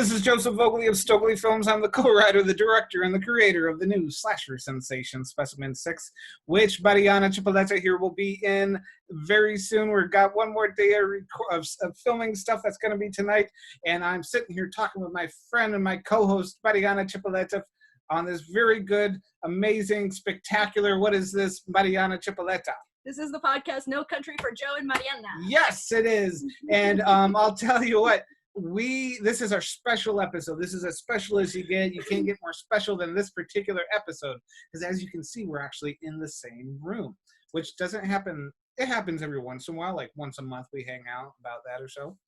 this is Joseph Vogley of Stokely Films. I'm the co-writer, the director, and the creator of the new slasher sensation Specimen 6, which Mariana Chipoletta here will be in very soon. We've got one more day of filming stuff that's going to be tonight, and I'm sitting here talking with my friend and my co-host, Mariana Chipoletta, on this very good, amazing, spectacular, what is this, Mariana Chipoletta? This is the podcast, No Country for Joe and Mariana. Yes, it is. And I'll tell you what, this is our special episode. This is as special as you get. You can't get more special than this particular episode. Because as you can see, we're actually in the same room, which doesn't happen. It happens every once in a while, like once a month we hang out, about that or so.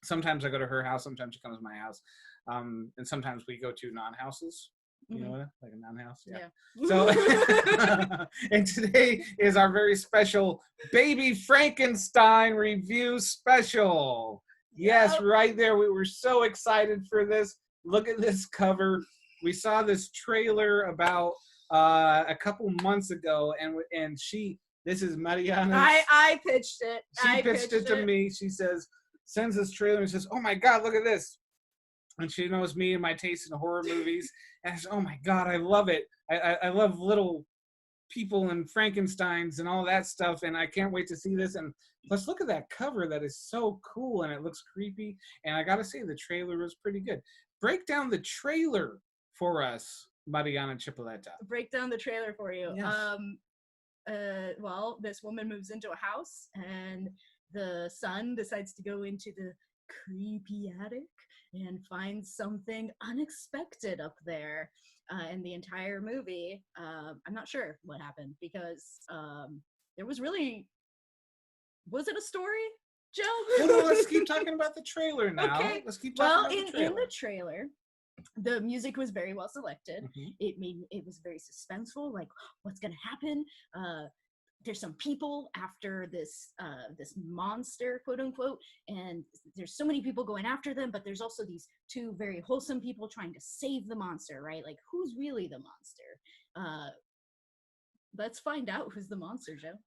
Sometimes I go to her house. Sometimes she comes to my house. And sometimes we go to non-houses. You know what? Like a non-house? Yeah. So, and today is our very special Baby Frankenstein review special. Yes, right there. We were so excited for this. Look at this cover. We saw this trailer about a couple months ago, and this is Mariana. I pitched it. She pitched it to me. She sends this trailer and says, "Oh my God, look at this." And she knows me and my taste in horror movies. And I said, "Oh my God, I love it. I love little people and Frankensteins and all that stuff. And I can't wait to see this. And let's look at that cover. That is so cool. And it looks creepy. And I got to say, the trailer was pretty good. Break down the trailer for us, Mariana Chipoletta. Break down the trailer for you. Yes. Well, this woman moves into a house and the son decides to go into the creepy attic and finds something unexpected up there. In the entire movie, I'm not sure what happened because there was it a story, Joe? Well, no, let's keep talking about the trailer now. Okay. Let's keep talking about the trailer. In the trailer, the music was very well selected. Mm-hmm. It was very suspenseful, like what's gonna happen. There's some people after this monster, quote unquote, and there's so many people going after them, but there's also these two very wholesome people trying to save the monster, right? Like, who's really the monster? Let's find out who's the monster, Joe.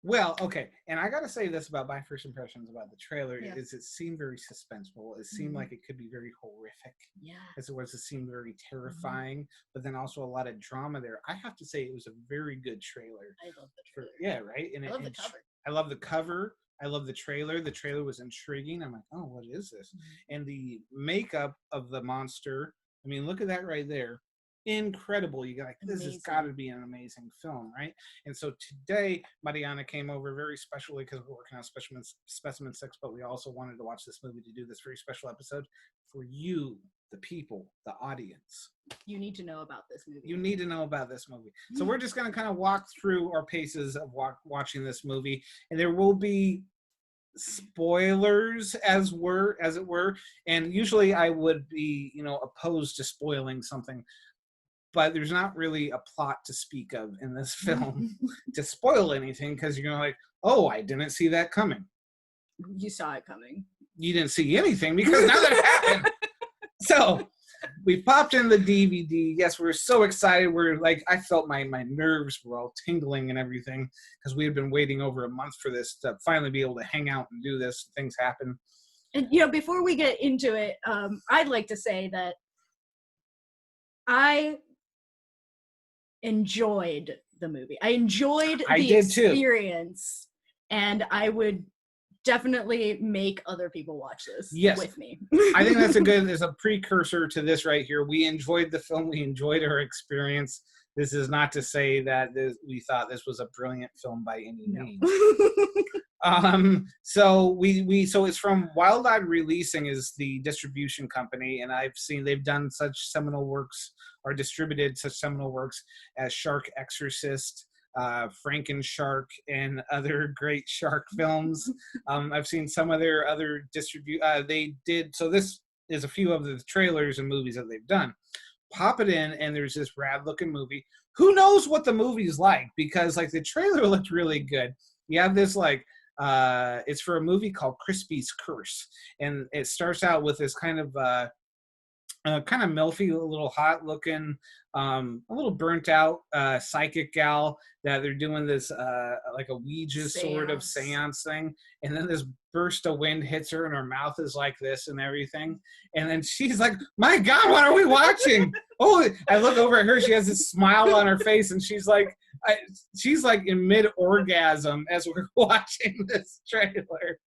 Well, okay, and I gotta say this about my first impressions about the trailer is it seemed very suspenseful. It seemed like it could be very horrific. Yeah. As it was, it seemed very terrifying, but then also a lot of drama there. I have to say it was a very good trailer. I love the trailer. Yeah, right? And I love the cover. I love the cover. I love the trailer. The trailer was intriguing. I'm like, oh, what is this? And the makeup of the monster, I mean, look at that right there. Incredible. You got like, this has got to be an amazing film, right? And so today Mariana came over very specially because we're working on Specimen 6, but we also wanted to watch this movie to do this very special episode for you, the people, the audience. You need to know about this movie. You need to know about this movie. So we're just going to kind of walk through our paces of watching this movie, and there will be spoilers as it were, and usually I would be opposed to spoiling something, but there's not really a plot to speak of in this film to spoil anything, because you're like, oh, I didn't see that coming. You saw it coming. You didn't see anything because now that it happened. So we popped in the DVD. Yes, we were so excited. We're like, I felt my nerves were all tingling and everything because we had been waiting over a month for this to finally be able to hang out and do this. Things happen. And, before we get into it, I'd like to say that I enjoyed the movie. I enjoyed the experience, and I would definitely make other people watch this with me. I think that's there's a precursor to this right here. We enjoyed the film. We enjoyed our experience. This is not to say that we thought this was a brilliant film by any means. So it's from Wild Eyed Releasing is the distribution company, and I've seen they've done such seminal works or distributed such seminal works as Shark Exorcist, Frankenshark, and other great shark films. I've seen some of their other they did, so this is a few of the trailers and movies that they've done. Pop it in, and there's this rad looking movie. Who knows what the movie's like, because like the trailer looked really good. You have this like it's for a movie called Crispy's Curse, and it starts out with this kind of kind of milfy, a little hot looking, a little burnt out psychic gal that they're doing this like a Ouija sort of seance thing, and then this burst of wind hits her, and her mouth is like this and everything, and then she's like, "My God, what are we watching?" Oh, I look over at her; she has this smile on her face, and she's like in mid orgasm as we're watching this trailer.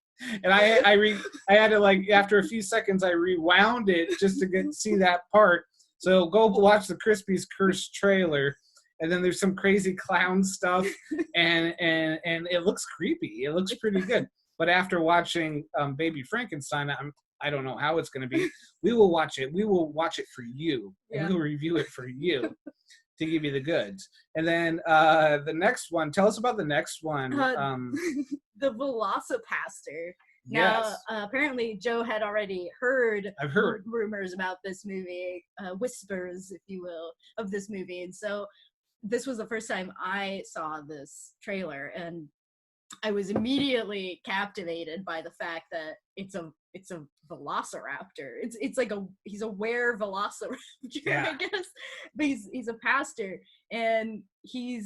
And I had to, like, after a few seconds I rewound it just to see that part. So go watch the Crispy's Curse trailer, and then there's some crazy clown stuff, and it looks creepy. It looks pretty good. But after watching Baby Frankenstein, I don't know how it's going to be. We will watch it. We will watch it for you, and we'll review it for you to give you the goods. And then the next one. Tell us about the next one. The Velocipaster. Yes. Now, apparently, Joe had already heard. I've heard rumors about this movie, whispers, if you will, of this movie, and so this was the first time I saw this trailer, and I was immediately captivated by the fact that it's a velociraptor. It's like he's a were velociraptor, I guess, but he's a pastor, and he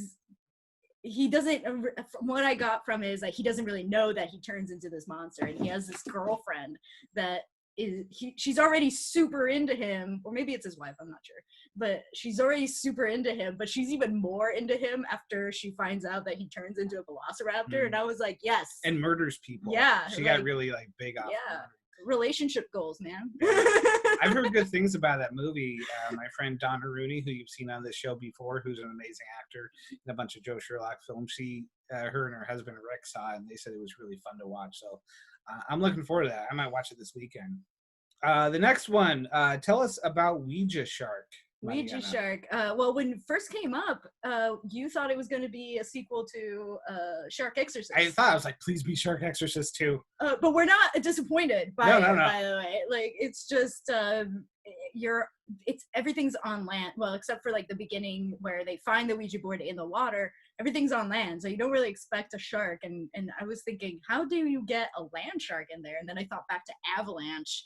doesn't, from what I got from it is that he doesn't really know that he turns into this monster, and he has this girlfriend that she's already super into him, or maybe it's his wife, I'm not sure, but she's already super into him, but she's even more into him after she finds out that he turns into a velociraptor. And I was like, yes, and murders people. She got really like big off relationship goals, man. I've heard good things about that movie. My friend Donna Rooney, who you've seen on this show before, who's an amazing actor in a bunch of Joe Sherlock films, her and her husband Rick saw it, and they said it was really fun to watch. So I'm looking forward to that. I might watch it this weekend. The next one, tell us about Ouija Shark. Ouija Shark. Well, when it first came up, you thought it was going to be a sequel to Shark Exorcist. I thought, I was like, please be Shark Exorcist 2. But we're not disappointed by it, by the way. Like, it's just, everything's on land. Well, except for like the beginning where they find the Ouija board in the water, everything's on land. So you don't really expect a shark. And I was thinking, how do you get a land shark in there? And then I thought back to Avalanche,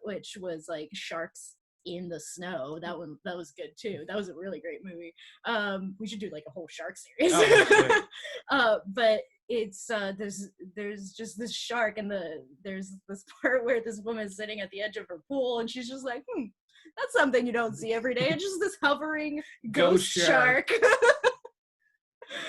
which was like sharks in the snow. That was good too. That was a really great movie. We should do like a whole shark series. But it's there's just this shark, and there's this part where this woman's sitting at the edge of her pool, and she's just like, that's something you don't see every day. It's just this hovering ghost shark.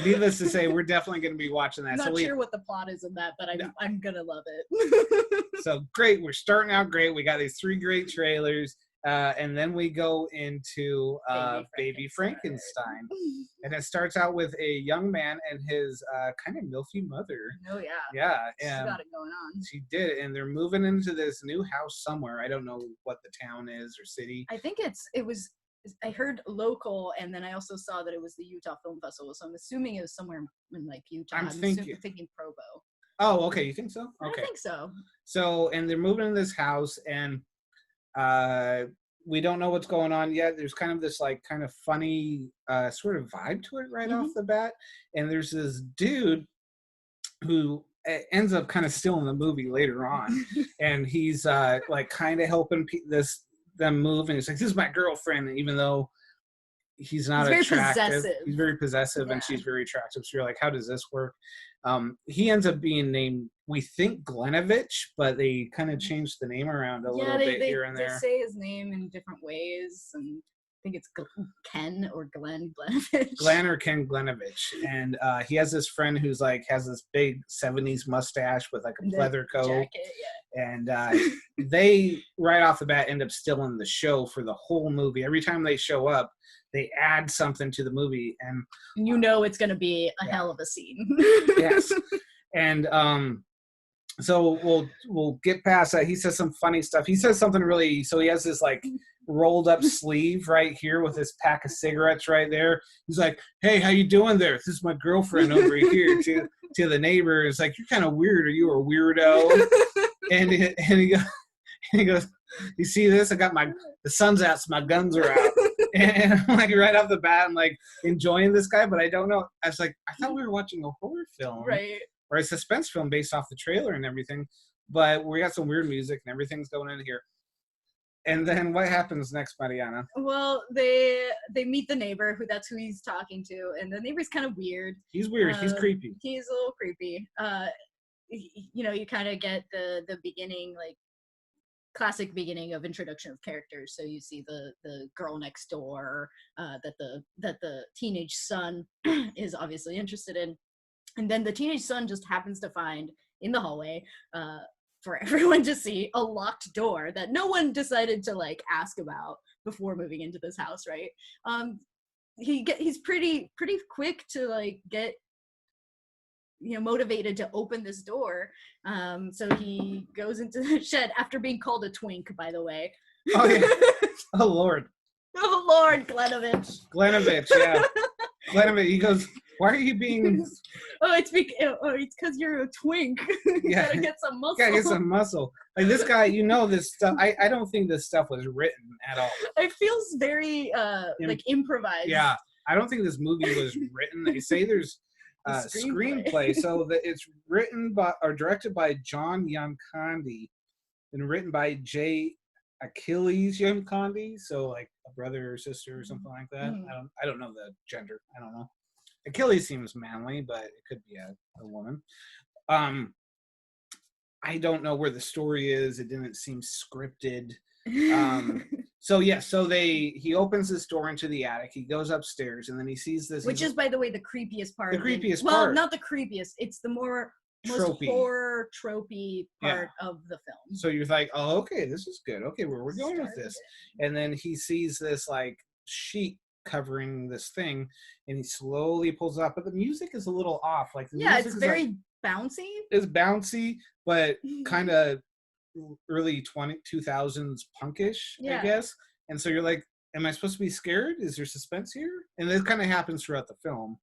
Needless to say, we're definitely going to be watching that. I'm not sure what the plot is in that, but I'm going to love it. So great. We're starting out great. We got these 3 great trailers. And then we go into Baby Frankenstein. And it starts out with a young man and his kind of milfy mother. Oh, yeah. Yeah. She's got it going on. She did. And they're moving into this new house somewhere. I don't know what the town is or city. I think I heard local, and then I also saw that it was the Utah Film Festival. So I'm assuming it was somewhere in like Utah. I'm thinking Provo. Oh, okay. You think so? Okay. I think so. So, and they're moving in this house, and we don't know what's going on yet. There's kind of this like kind of funny sort of vibe to it right off the bat. And there's this dude who ends up kind of still in the movie later on. And he's like kind of helping them move. And he's like, this is my girlfriend. Even though he's not attractive. He's very possessive and she's very attractive. So you're like, how does this work? He ends up being named, we think, Glenovich, but they kind of changed the name around a little bit here and there. They say his name in different ways, and I think it's Ken or Glenn Glenovich. Glenn or Ken Glenovich. And he has this friend who's like, has this big 70s mustache with like a leather coat. Jacket, And they, right off the bat, end up still in the show for the whole movie. Every time they show up, they add something to the movie, and you know it's going to be a hell of a scene. Yes. And so we'll get past that. He says some funny stuff. He says something really, so he has this like rolled up sleeve right here with this pack of cigarettes right there. He's like, hey, how you doing there? This is my girlfriend over here to the neighbor. It's like, you're kind of weird. Are you a weirdo? And he goes, you see this? I got the sun's out, so my guns are out. And I'm like, right off the bat, I'm like enjoying this guy, but I don't know. I was like, I thought we were watching a horror film. Right. Or a suspense film based off the trailer and everything. But we got some weird music and everything's going in here. And then what happens next, Mariana? Well, they meet the neighbor, that's who he's talking to, and the neighbor's kind of weird. He's weird. He's creepy. He's a little creepy. You kind of get the beginning, like classic beginning of introduction of characters. So you see the girl next door that the teenage son is obviously interested in, and then the teenage son just happens to find in the hallway for everyone to see a locked door that no one decided to like ask about before moving into this house, right? He's pretty quick to like get motivated to open this door. So he goes into the shed after being called a twink, by the way. Oh yeah. Oh Lord. Oh Lord, Glenovich. Yeah. Glenovich, he goes, why are you being... it's because you're a twink. You Yeah. gotta get some muscle. Gotta get some muscle. Like this guy, this stuff, I don't think this stuff was written at all. It feels very like improvised. Yeah. I don't think this movie was written. They say there's screenplay. So that it's written by or directed by John Yankondi and written by J. Achilles Yankondi. So like a brother or sister or something like that. I don't know the gender. I don't know. Achilles seems manly, but it could be a woman. I don't know where the story is. It didn't seem scripted. So he opens this door into the attic. He goes upstairs and then he sees this. Which is, by the way, the creepiest part. The creepiest part. part. Well, not the creepiest. It's the most horror tropey part of the film. So you're like, oh, okay, this is good. Okay, where we're going with this. And then he sees this like sheet covering this thing and he slowly pulls it up. But the music is a little off. Like it's very bouncy. It's bouncy, but kind of early 2000s punkish, I guess. And so you're like, am I supposed to be scared? Is there suspense here? And this kind of happens throughout the film.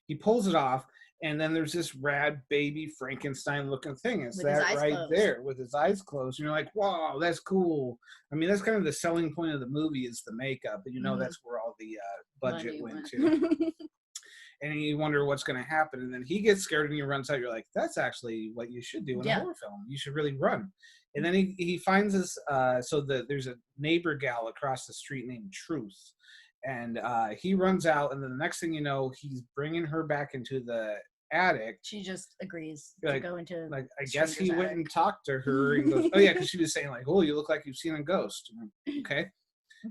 He pulls it off, and then there's this rad baby Frankenstein looking thing. It's that right there with his eyes closed. And you're like, wow, that's cool. I mean, that's kind of the selling point of the movie is the makeup. And that's where all the budget went to. And you wonder what's going to happen. And then he gets scared and he runs out. You're like, that's actually what you should do in a horror film. You should really run. And then he finds this, there's a neighbor gal across the street named Truth. And he runs out, and then the next thing you know, he's bringing her back into the attic. She just agrees to go into like, I guess he went and talked to her and goes, oh yeah, because she was saying like, oh, you look like you've seen a ghost. Okay.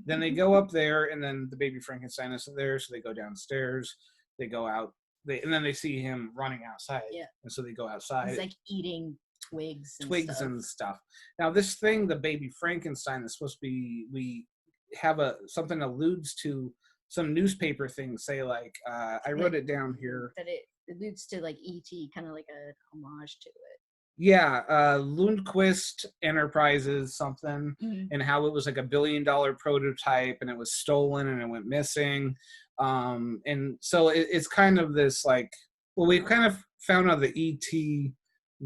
Then they go up there, and then the baby Frankenstein is there, so they go downstairs. They go out, and then they see him running outside. Yeah. And so they go outside. He's like eating twigs and stuff. Now this thing, the baby Frankenstein, is supposed to be, we have something alludes to some newspaper things, say like, I wrote it down here. That it alludes to like E.T., kind of like a homage to it. Yeah, Lundquist Enterprises something, and how it was like $1 billion prototype and it was stolen and it went missing. And so it's kind of this like, well, we kind of found out the E.T.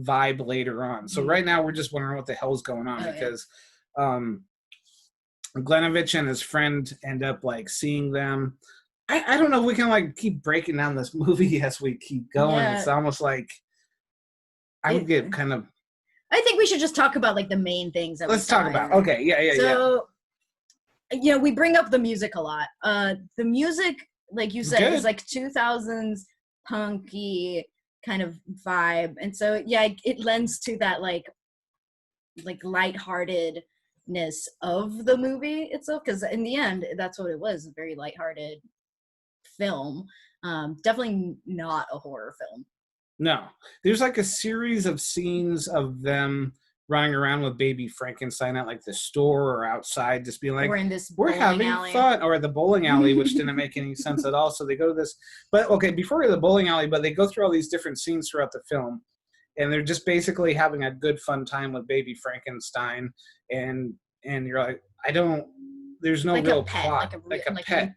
vibe later on. So right now we're just wondering what the hell's going on because Glenovich and his friend end up like seeing them. I don't know if we can like keep breaking down this movie as we keep going. Yeah. It's almost like I would get kind of. I think we should just talk about like the main things that let's talk about. Okay, yeah. So, we bring up the music a lot. The music, like you said, is like 2000s punky kind of vibe, and so it lends to that like lightheartedness of the movie itself. Because in the end, that's what it was—a very lighthearted film. Definitely not a horror film. No, there's like a series of scenes of them running around with baby Frankenstein at like the store or outside, just being like, we're having fun, or at the bowling alley, which didn't make any sense at all. So they go to this, but okay, before we go to the bowling alley, but they go through all these different scenes throughout the film, and they're just basically having a good fun time with baby Frankenstein, and you're like, there's no real plot, like a pet.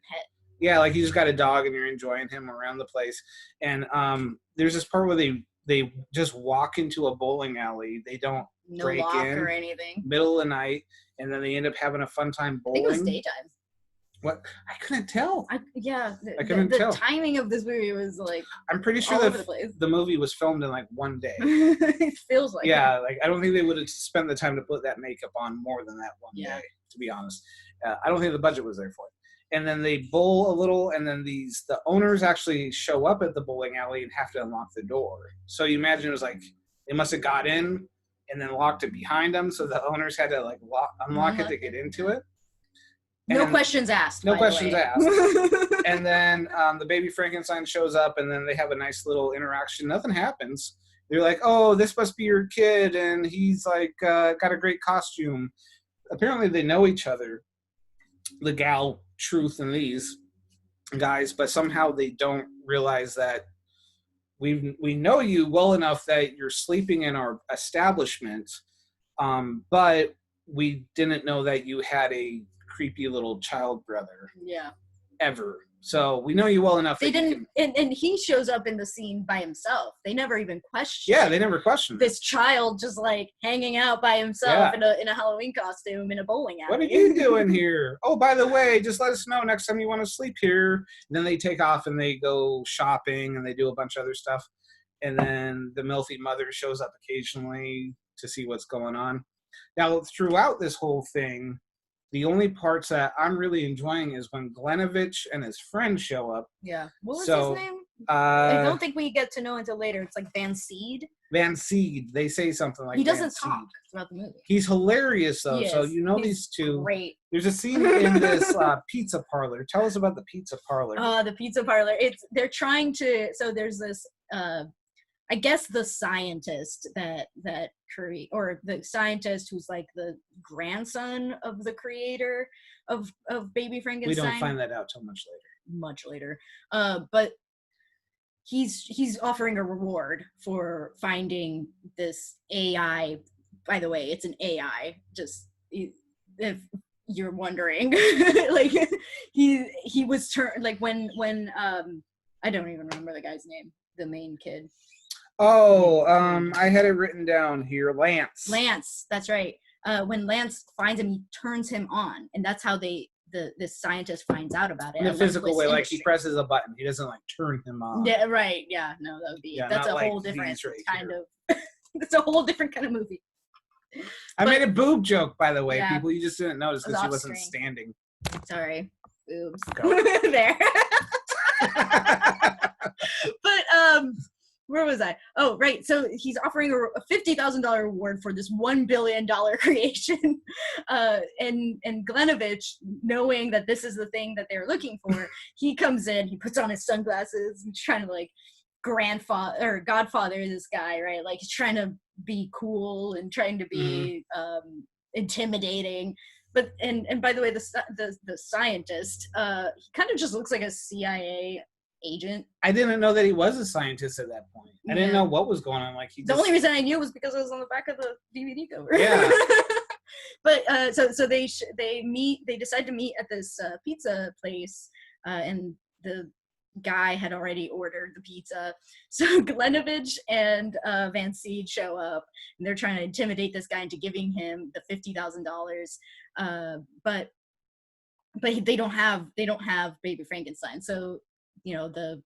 Yeah, like you just got a dog and you're enjoying him around the place. And there's this part where they just walk into a bowling alley. They don't break lock in or anything. Middle of the night, and then they end up having a fun time bowling. I think it was daytime. What? I couldn't tell. I couldn't the tell. timing of this movie was like I'm pretty sure all over the that place. the movie was filmed in like one day. It feels like Yeah, like I don't think they would have spent the time to put that makeup on more than that one Yeah. day, to be honest. I don't think the budget was there for it. And then they bowl a little, and then the owners actually show up at the bowling alley and have to unlock the door. So you imagine it was like they must have got in and then locked it behind them, so the owners had to like unlock it to get into it. And no then, questions asked. No by questions the way. asked. And then the baby Frankenstein shows up, and then they have a nice little interaction. Nothing happens. They're like, "Oh, this must be your kid," and he's like got a great costume. Apparently, they know each other, the gal Truth and these guys, but somehow they don't realize that we know you well enough that you're sleeping in our establishment, but we didn't know that you had a creepy little child brother. Yeah. Ever. So we know you well enough. They didn't, and he shows up in the scene by himself. They never even questioned. Yeah, they never questioned this child just like hanging out by himself in a Halloween costume in a bowling alley. What are you doing here? Oh, by the way, just let us know next time you want to sleep here. And then they take off and they go shopping and they do a bunch of other stuff. And then the Milfy mother shows up occasionally to see what's going on. Now, throughout this whole thing, the only parts that I'm really enjoying is when Glenovich and his friend show up. Yeah. What was his name? I don't think we get to know until later. It's like Van Seed. Van Seed. They say something like he doesn't Van talk Seed. throughout the movie. He's hilarious, though. So He's these two. Great. There's a scene in this pizza parlor. Tell us about the pizza parlor. The pizza parlor. They're trying to. So there's this. I guess the scientist that create, or the scientist who's like the grandson of the creator of Baby Frankenstein. We don't find that out till much later. Much later, but he's offering a reward for finding this AI. By the way, it's an AI. Just if you're wondering, like he was turned like when I don't even remember the guy's name, the main kid. Oh, I had it written down here. Lance, that's right. When Lance finds him, he turns him on, and that's how this scientist finds out about it. In a physical way, like he presses a button. He doesn't like turn him on. Yeah, right. Yeah, no, that would be that's a whole different kind of. It's a whole different kind of movie. I made a boob joke, by the way, people. You just didn't notice because she wasn't standing. Sorry, boobs. There. But where was I? Oh, right. So he's offering a $50,000 reward for this $1 billion creation. And Glenovich, knowing that this is the thing that they're looking for, he comes in, he puts on his sunglasses, and trying to like godfather this guy, right? Like he's trying to be cool and trying to be intimidating. But and by the way, the scientist, he kind of just looks like a CIA agent. I didn't know that he was a sicentist at that point. I didn't know what was going on. Like the only reason I knew was because it was on the back of the DVD cover. Yeah. But so they decide to meet at this pizza place, and the guy had already ordered the pizza. So Glenovich and Van Seed show up, and they're trying to intimidate this guy into giving him the $50,000. But they don't have Baby Frankenstein. So the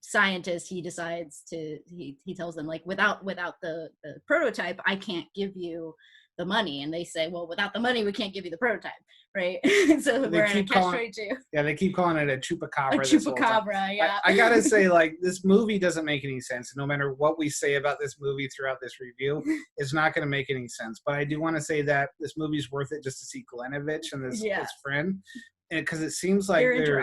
scientist, he decides he tells them like without the prototype I can't give you the money, and they say, well, without the money we can't give you the prototype, right? So we're in a catch-22. Yeah, they keep calling it a chupacabra. A chupacabra, yeah. I gotta say, like, this movie doesn't make any sense. No matter what we say about this movie throughout this review, it's not going to make any sense. But I do want to say that this movie's worth it just to see Glenovich and his friend. Because it seems like their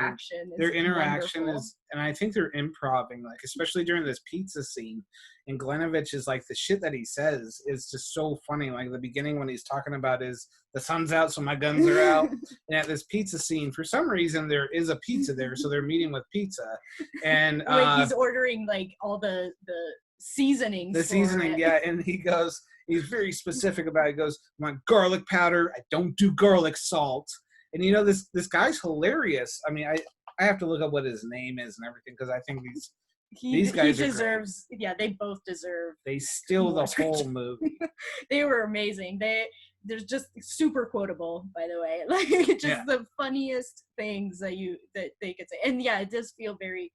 interaction is, and I think they're improving, like especially during this pizza scene. And Glenovich is like the shit that he says is just so funny. Like the beginning when he's talking about the sun's out, so my guns are out. And at this pizza scene, for some reason there is a pizza there, so they're meeting with pizza. And he's ordering like all the seasonings. The seasoning, yeah. And he's very specific about it. He goes, I want garlic powder. I don't do garlic salt. And this guy's hilarious. I mean, I have to look up what his name is and everything because I think these guys deserves. They both deserve. They steal the whole movie. They were amazing. there's just super quotable, by the way, like just the funniest things that they could say. And yeah, it does feel very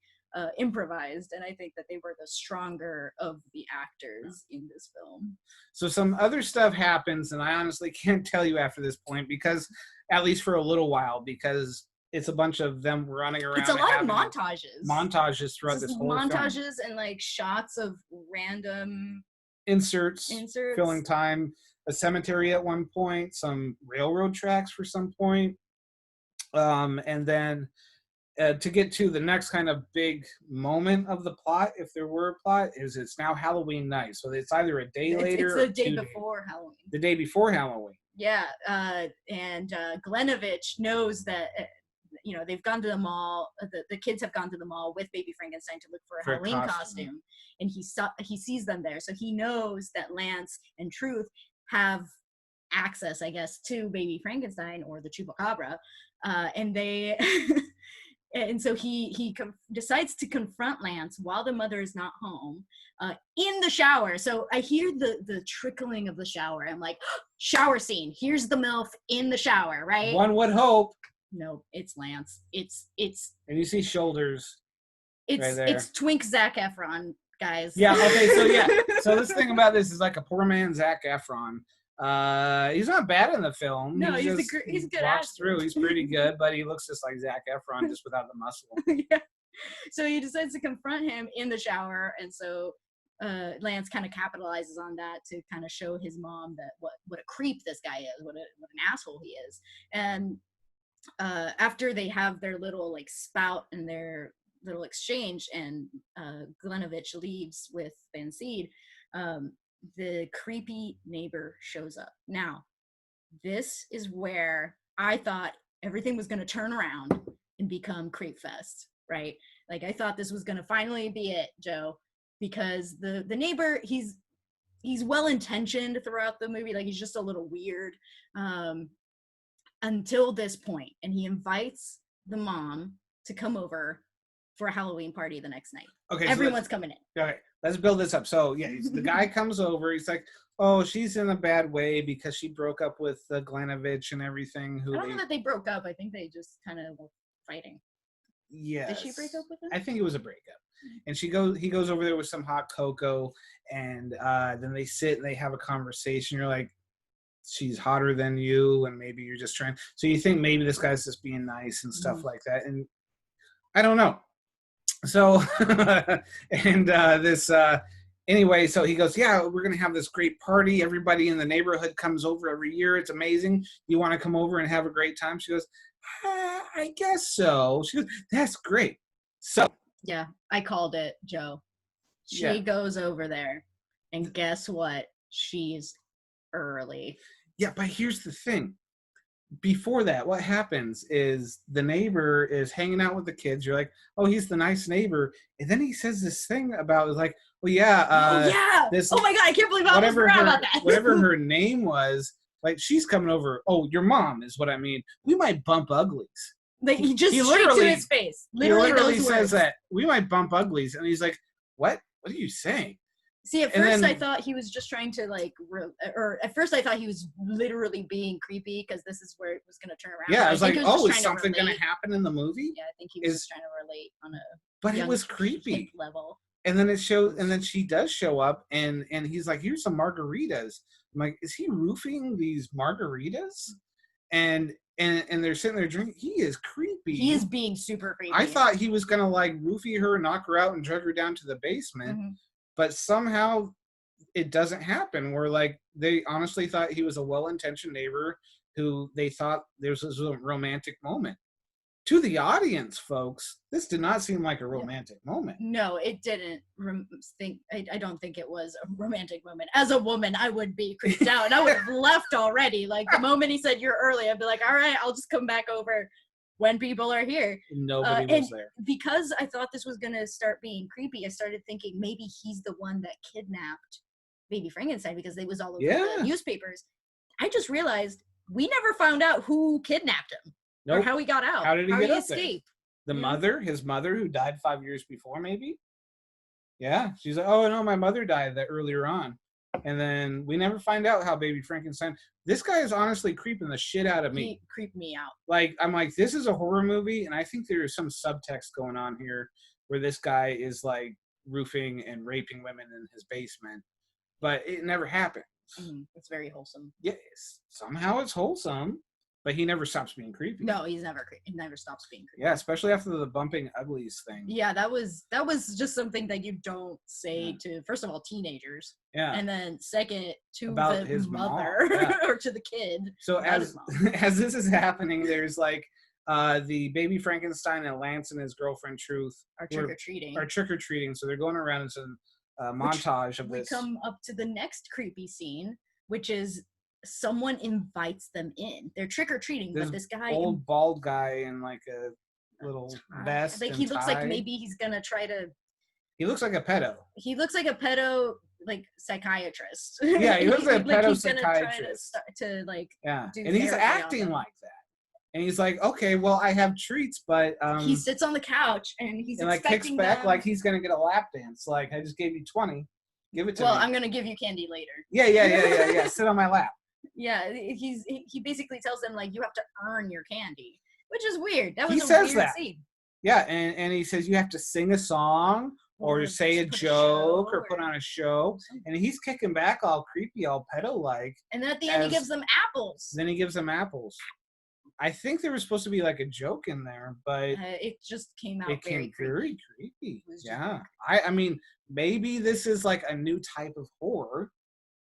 improvised, and I think that they were the stronger of the actors in this film. So some other stuff happens, and I honestly can't tell you after this point, because at least for a little while, because it's a bunch of them running around. It's a lot of montages throughout this whole montages film. And like shots of random inserts filling time. A cemetery at one point, some railroad tracks for some point, and then to get to the next kind of big moment of the plot, if there were a plot, is it's now Halloween night. So it's either a day later or the day before Halloween. The day before Halloween. Yeah, and Glenovich knows that, they've gone to the mall. The kids have gone to the mall with Baby Frankenstein to look for a Halloween costume, and he sees them there. So he knows that Lance and Truth have access, I guess, to Baby Frankenstein or the Chupacabra, and they. And so he decides to confront Lance while the mother is not home, in the shower. So I hear the trickling of the shower. I'm like, shower scene. Here's the MILF in the shower, right? One would hope. No, it's Lance. It's. And you see shoulders. It's twink Zac Efron, guys. Yeah. Okay. So yeah. So this thing about this is like a poor man Zac Efron. He's not bad in the film. No, he's a good actor. Through. He's pretty good, but he looks just like Zac Efron, just without the muscle. Yeah. So he decides to confront him in the shower, and so Lance kind of capitalizes on that to kind of show his mom that what a creep this guy is, what an asshole he is. And after they have their little like spout and their little exchange, and Glenovich leaves with Van Seed, the creepy neighbor shows up. Now, this is where I thought everything was going to turn around and become Creep Fest, right? Like, I thought this was going to finally be it, Joe, because the neighbor, he's well-intentioned throughout the movie. Like, he's just a little weird until this point, and he invites the mom to come over for a Halloween party the next night. Okay, everyone's coming in. Okay, let's build this up. So yeah, the guy comes over. He's like, "Oh, she's in a bad way because she broke up with Glenovich and everything." I don't know that they broke up. I think they just kind of were fighting. Yeah. Did she break up with him? I think it was a breakup. And he goes over there with some hot cocoa, and then they sit and they have a conversation. You're like, she's hotter than you, and maybe you're just trying. So you think maybe this guy's just being nice and stuff like that. And I don't know. So, and anyway, so he goes, yeah, we're going to have this great party. Everybody in the neighborhood comes over every year. It's amazing. You want to come over and have a great time? She goes, I guess so. She goes, that's great. So. Yeah, I called it, Joe. She goes over there, and guess what? She's early. Yeah, but here's the thing. Before that, what happens is the neighbor is hanging out with the kids. You're like, oh, he's the nice neighbor. And then he says this thing about, like, well, yeah. This, oh, my God, I can't believe I almost forgot about that. Whatever her name was, like, she's coming over. Oh, your mom is what I mean. We might bump uglies. Like, he straight to his face. Literally says that. We might bump uglies. And he's like, what? What are you saying? See, at first I thought he was just trying to, like, or at first I thought he was literally being creepy because this is where it was going to turn around. Yeah, I was like, oh, is something going to happen in the movie? Yeah, I think he was just trying to relate on a But it was creepy level. And then it shows, and then she does show up, and he's like, here's some margaritas. I'm like, is he roofing these margaritas? And they're sitting there drinking. He is creepy. He is being super creepy. I thought he was going to, like, roofie her, knock her out, and drug her down to the basement. Mm-hmm. But somehow it doesn't happen, where, like, they honestly thought he was a well-intentioned neighbor who they thought there was a romantic moment. To the audience, folks, this did not seem like a romantic moment. No, it didn't. I don't think it was a romantic moment. As a woman, I would be creeped out, and I would have left already. Like, the moment he said, you're early, I'd be like, all right, I'll just come back over when people are here. Nobody was there. Because I thought this was going to start being creepy, I started thinking maybe he's the one that kidnapped Baby Frankenstein, because it was all over the newspapers. I just realized we never found out who kidnapped him. Nope. Or how he got out. How did he get up escape? There? His mother, who died 5 years before, maybe? Yeah. She's like, oh, no, my mother died earlier on. And then we never find out how Baby Frankenstein. This guy is honestly creeping the shit out of me. He creeped me out. Like, I'm like, this is a horror movie, and I think there's some subtext going on here where this guy is like roofing and raping women in his basement, but it never happens. It's very wholesome. Yes, somehow it's wholesome, but he never stops being creepy. No, he never stops being creepy. Yeah, especially after the bumping uglies thing. Yeah, that was just something that you don't say to, first of all, teenagers. Yeah. And then second, to about the his mother or to the kid. So as this is happening, there's like the Baby Frankenstein and Lance and his girlfriend Truth are trick-or-treating. So they're going around. It's a montage of this. We come up to the next creepy scene, which is someone invites them in. They're trick-or-treating, but this guy, old bald guy in like a little vest, like he looks like maybe he's gonna try to. He looks like a pedo. He looks like a pedo, like psychiatrist. Yeah, he looks like a pedo psychiatrist. To like, yeah, and he's acting like that. And he's like, okay, well, I have treats, but he sits on the couch and he's like kicks back like he's gonna get a lap dance. Like, I just gave you 20, give it to me. Well, I'm gonna give you candy later. Yeah. Sit on my lap. Yeah, he basically tells them like you have to earn your candy, which is weird. That was he a says weird that. scene. Yeah, and he says you have to sing a song or say a joke or put on a show, and he's kicking back all creepy, all pedo-like. And then at the end, he gives them apples. Then he gives them apples. I think there was supposed to be like a joke in there, but it just came out. It came very creepy. Yeah, creepy. I mean, maybe this is like a new type of horror,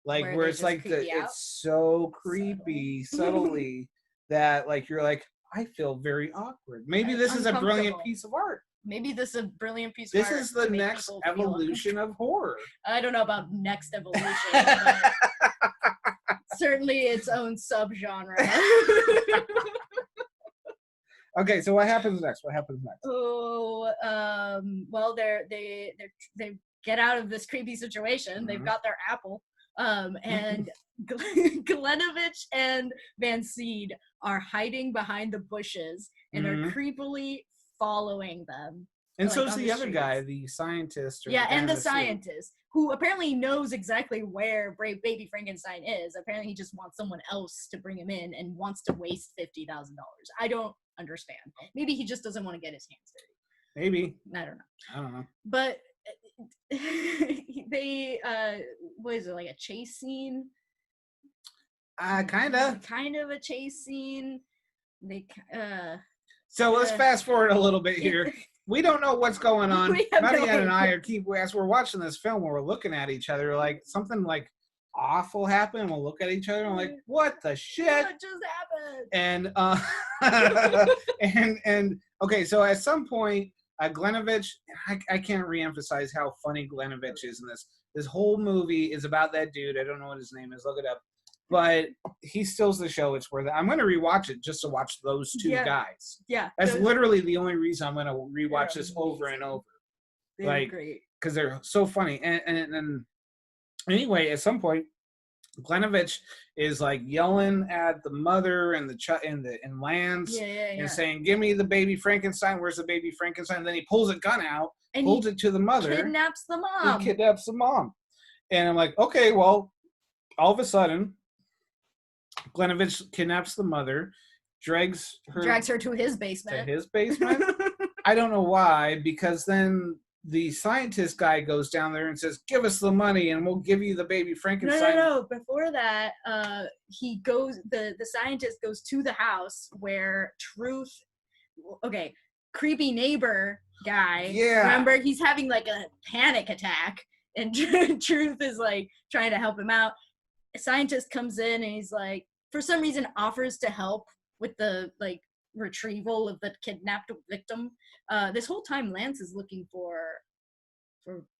like where it's like it's so creepy subtly that like you're like, I feel very awkward. Maybe this is a brilliant piece of art. Maybe this is a brilliant piece of art. This is the next evolution of horror. I don't know about next evolution, but certainly its own subgenre. Okay, so what happens next? Oh, well, they get out of this creepy situation. Mm-hmm. They've got their apple, and Glenovich and Van Seed are hiding behind the bushes and are creepily following them. And so is the other guy, the scientist. And the scientist, who apparently knows exactly where Baby Frankenstein is. Apparently, he just wants someone else to bring him in and wants to waste $50,000. I don't understand. Maybe he just doesn't want to get his hands dirty. Maybe. I don't know. But they, what is it, like a chase scene? Kind of a chase scene. So let's fast forward a little bit here. We don't know what's going on. Maddie and I as we're watching this film, we're looking at each other like something like awful happened, and we'll look at each other and we're like, what the shit? What just happened? And okay, so at some point, Glenovich, I can't reemphasize how funny Glenovich is in this. This whole movie is about that dude. I don't know what his name is. Look it up. But he steals the show. It's worth it. I'm going to rewatch it just to watch those two guys. Yeah. That's literally the only reason I'm going to rewatch this over and over. They're great. Because they're so funny. And anyway, at some point, Glenovich is like yelling at the mother and Lance and saying, "Give me the Baby Frankenstein. Where's the Baby Frankenstein?" And then he pulls a gun out, and holds it to the mother. Kidnaps the mom. He kidnaps the mom. And I'm like, okay, well, all of a sudden, Glenovich kidnaps the mother, drags her to his basement. I don't know why, because then the scientist guy goes down there and says, "Give us the money and we'll give you the Baby Frankenstein." No. Before that, he goes. The scientist goes to the house where Truth. Okay, creepy neighbor guy. Yeah. Remember, he's having like a panic attack, and Truth is like trying to help him out. A scientist comes in and he's like, for some reason, offers to help with the like retrieval of the kidnapped victim. This whole time, Lance is looking for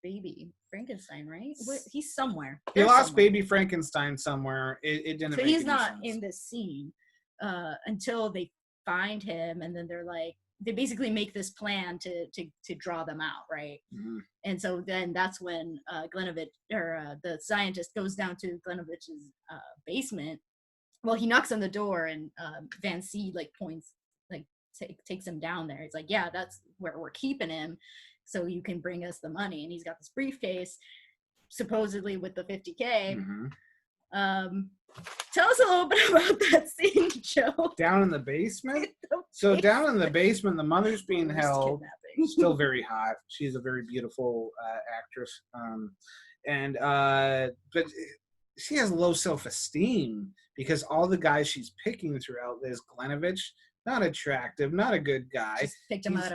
Baby Frankenstein, right? He's somewhere. He lost Baby Frankenstein somewhere. It didn't. So make he's any not sense. in this scene until they find him, and then they're like, they basically make this plan to draw them out, right? Mm-hmm. And so then that's when Glenovich or the scientist goes down to Glenovich's basement. Well, he knocks on the door, and Van C points, takes him down there. He's like, "Yeah, that's where we're keeping him, so you can bring us the money." And he's got this briefcase. supposedly with the 50K. Mhm. Tell us a little bit about that scene, Joe. Down in the basement. So down in the basement, the mother's being Worst held. kidnapping. Still very hot. She's a very beautiful actress, but she has low self-esteem because all the guys she's picking throughout this Glenovich, not attractive, not a good guy. Just picked him out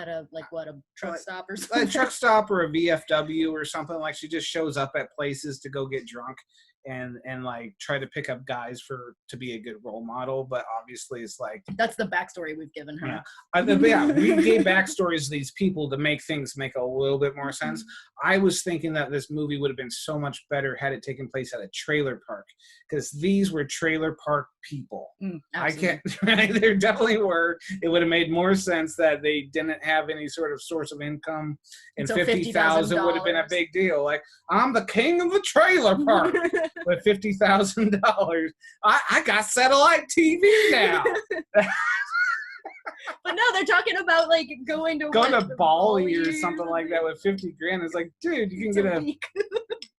of like what, a truck stop or A something. truck stop or a VFW or something. Like, she just shows up at places to go get drunk and like try to pick up guys to be a good role model, but obviously it's like, That's the backstory we've given her. yeah, we gave backstories to these people to make things make a little bit more sense. I was thinking that this movie would have been so much better had it taken place at a trailer park, because these were trailer park people. I can't. There definitely were. It would have made more sense that they didn't have any sort of source of income, and So $50,000 would have been a big deal. Like, I'm the king of the trailer park with $50,000. I got satellite TV now. But no, they're talking about like going to Bali or something like that with 50 grand. It's like, dude, you can get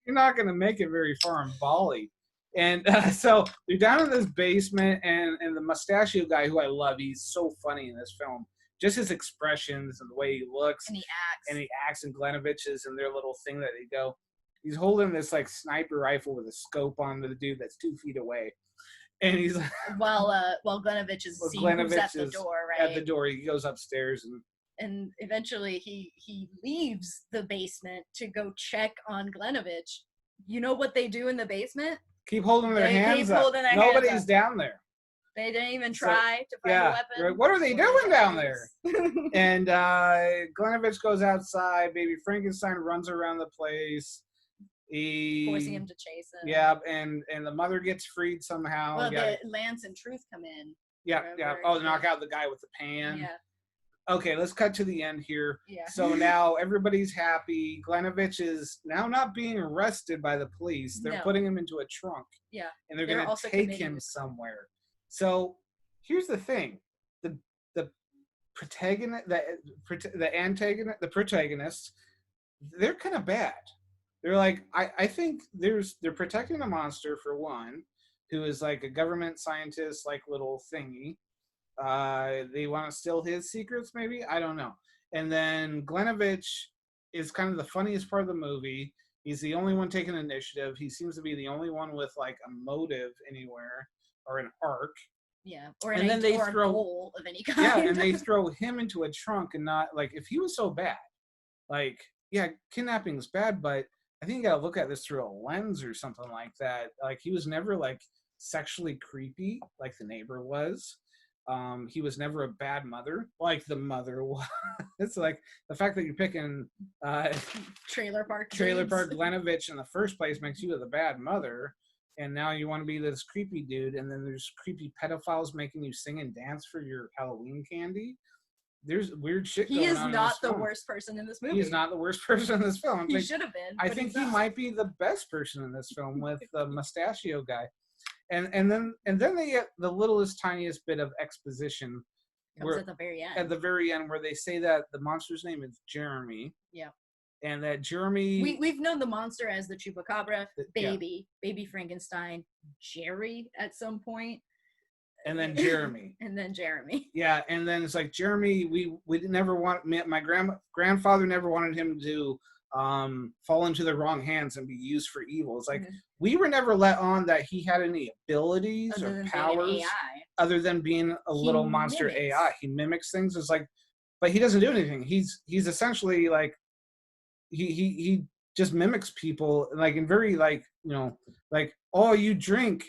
you're not going to make it very far in Bali. And so they're down in this basement, and the mustachio guy, who I love, he's so funny in this film. Just his expressions and the way he looks. And he acts. And Glenovich is in their little thing that they go. He's holding this like sniper rifle with a scope on the dude that's 2 feet away. And he's like, while Glenovich is seeing who's at the door, right? At the door, he goes upstairs and eventually he leaves the basement to go check on Glenovich. You know what they do in the basement? Keep holding their hands up. Nobody's down there. They didn't even try to find a weapon. Like, what are they doing down there? And Glenovich goes outside. Baby Frankenstein runs around the place. Forcing him to chase him. Yeah, and the mother gets freed somehow. Well, Lance and Truth come in. Yeah. Oh, knock out the guy with the pan. Yeah. Okay, let's cut to the end here. Yeah. So now everybody's happy. Glenovich is now not being arrested by the police. They're putting him into a trunk. Yeah. And they're going to take him somewhere. So here's the thing. The protagonist, the protagonists, they're kind of bad. They're like, I think they're protecting a monster, for one, who is like a government scientist, like little thingy. They want to steal his secrets, maybe? I don't know. And then Glenovich is kind of the funniest part of the movie. He's the only one taking initiative. He seems to be the only one with like a motive anywhere, or an arc. Yeah, a goal of any kind. Yeah, and they throw him into a trunk, and not like, if he was so bad, like, yeah, kidnapping's bad, but I think you gotta look at this through a lens or something like that. Like, he was never like sexually creepy like the neighbor was. He was never a bad mother like the mother was. It's like the fact that you're picking trailer park Glenovich in the first place makes you the bad mother, and now you want to be this creepy dude, and then there's creepy pedophiles making you sing and dance for your Halloween candy. There's weird shit going on. He is not the worst person in this movie. He's not the worst person in this film. He should have been. I think he might be the best person in this film with the mustachio guy. And then they get the littlest, tiniest bit of exposition. Comes at the very end. At the very end, where they say that the monster's name is Jeremy. Yeah. And that Jeremy... We've known the monster as the Chupacabra, Baby Frankenstein, Jerry at some point. And then Jeremy. Yeah, and then it's like, Jeremy, we never want... My grandfather never wanted him to fall into the wrong hands and be used for evil. It's like, we were never let on that he had any abilities or powers other than being a little monster AI. He mimics things. It's like, but he doesn't do anything. He's essentially like, he just mimics people, like, in very, like, like, oh, you drink.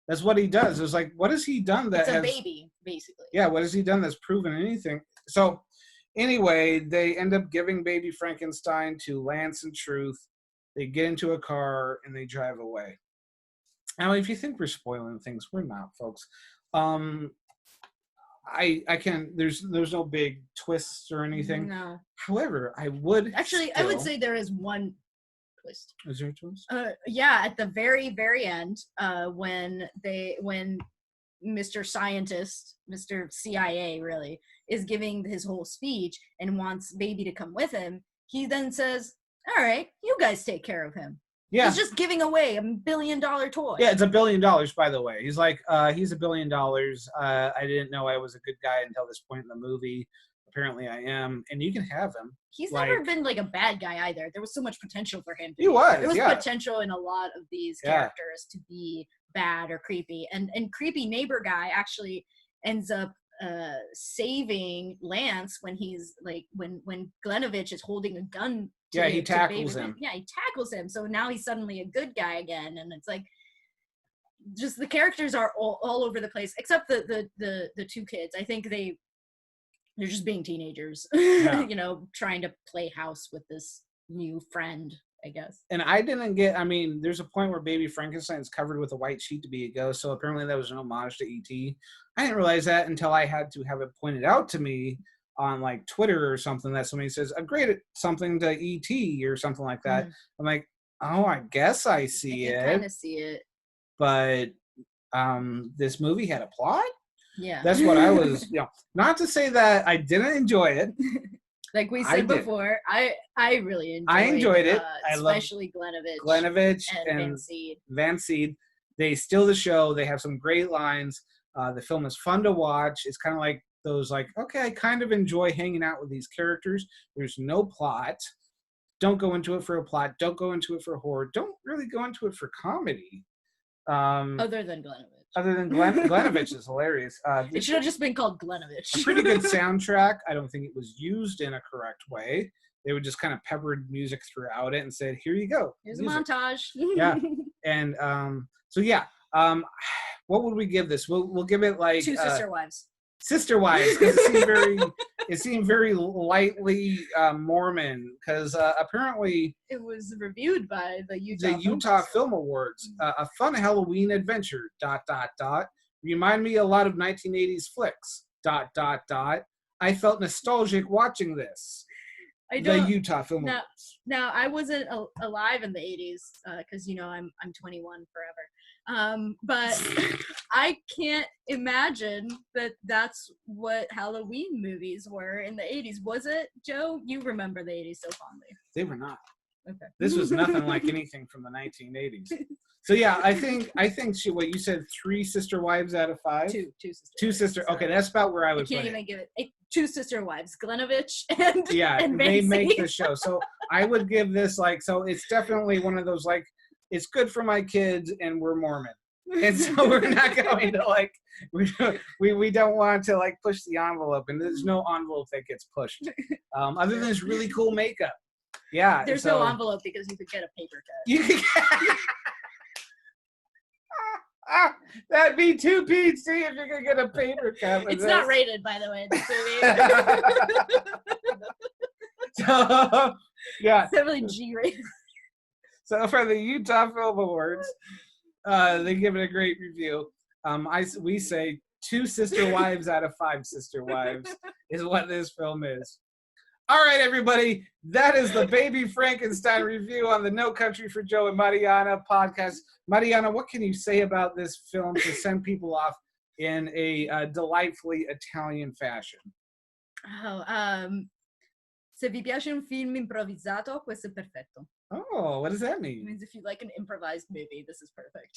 That's what he does. It's like, what has he done that it's a baby, basically. Yeah, what has he done that's proven anything? So anyway, they end up giving Baby Frankenstein to Lance and Truth. They get into a car and they drive away. Now, if you think we're spoiling things, we're not, folks. I can. There's no big twists or anything. No. However, I would say there is one twist. Is there a twist? Yeah, at the very, very end, when Mr. Scientist, Mr. CIA, really, is giving his whole speech and wants Baby to come with him, he then says, all right, you guys take care of him. Yeah. He's just giving away $1 billion toy. Yeah, it's $1 billion, by the way. He's like, he's $1 billion. I didn't know I was a good guy until this point in the movie. Apparently I am. And you can have him. He's never been like a bad guy either. There was so much potential for him. He was, There was yeah. potential in a lot of these characters to be bad or creepy. And creepy neighbor guy actually ends up saving Lance when he's like, when Glenovich is holding a gun. He tackles him. Yeah, he tackles him. So now he's suddenly a good guy again. And it's like, just the characters are all over the place, except the two kids. I think they're just being teenagers, Yeah. you know, trying to play house with this new friend, I guess. And I didn't get, I mean, there's a point where Baby Frankenstein is covered with a white sheet to be a ghost, so apparently that was an homage to E.T. I didn't realize that until I had to have it pointed out to me on like Twitter or something, that somebody says, upgrade something to E.T. or something like that. I'm like, oh, I guess I see it. Kind of see it. But this movie had a plot? Yeah. That's what I was, not to say that I didn't enjoy it. Like we said before, I really enjoyed it. Especially Glenovich and Van Seed. They steal the show. They have some great lines. The film is fun to watch. It's kind of like those, like, okay, I kind of enjoy hanging out with these characters. There's no plot. Don't go into it for a plot. Don't go into it for horror. Don't really go into it for comedy. Other than Glenovich is hilarious. It should have just been called Glenovich. A pretty good soundtrack. I don't think it was used in a correct way. They would just kind of peppered music throughout it and said, here you go. Here's music. A montage. Yeah. And what would we give this? We'll give it like 2 sister wives. Sister wives, because it seemed very lightly Mormon, because apparently it was reviewed by the Utah Film Awards. A fun Halloween adventure. ... Remind me a lot of 1980s flicks. ... I felt nostalgic watching this. The Utah Film Awards. Now I wasn't alive in the 80s because I'm 21 forever. But I can't imagine that that's what Halloween movies were in the 80s. Was it, Joe? You remember the 80s so fondly. They were not. Okay. This was nothing like anything from the 1980s. So yeah, I think what you said, 3 sister wives out of 5? 2 sister. Okay, that's about where I would put it. I can't even give it 2 sister wives, Glenovich and they make the show. So I would give this so it's definitely one of those it's good for my kids and we're Mormon. And so we're not going to we don't want to push the envelope, and there's no envelope that gets pushed. Other than this really cool makeup. Yeah. There's no envelope because you could get a paper cut. You could that'd be too PC if you could get a paper cut. It's not rated, by the way, this movie. So, yeah. It's definitely G rated. So for the Utah Film Awards, they give it a great review. We say 2 sister wives out of 5 sister wives is what this film is. All right, everybody. That is the Baby Frankenstein review on the No Country for Joe and Mariana podcast. Mariana, what can you say about this film to send people off in a delightfully Italian fashion? Se vi piace un film improvvisato, questo è perfetto. Oh, what does that mean? It means if you like an improvised movie, this is perfect.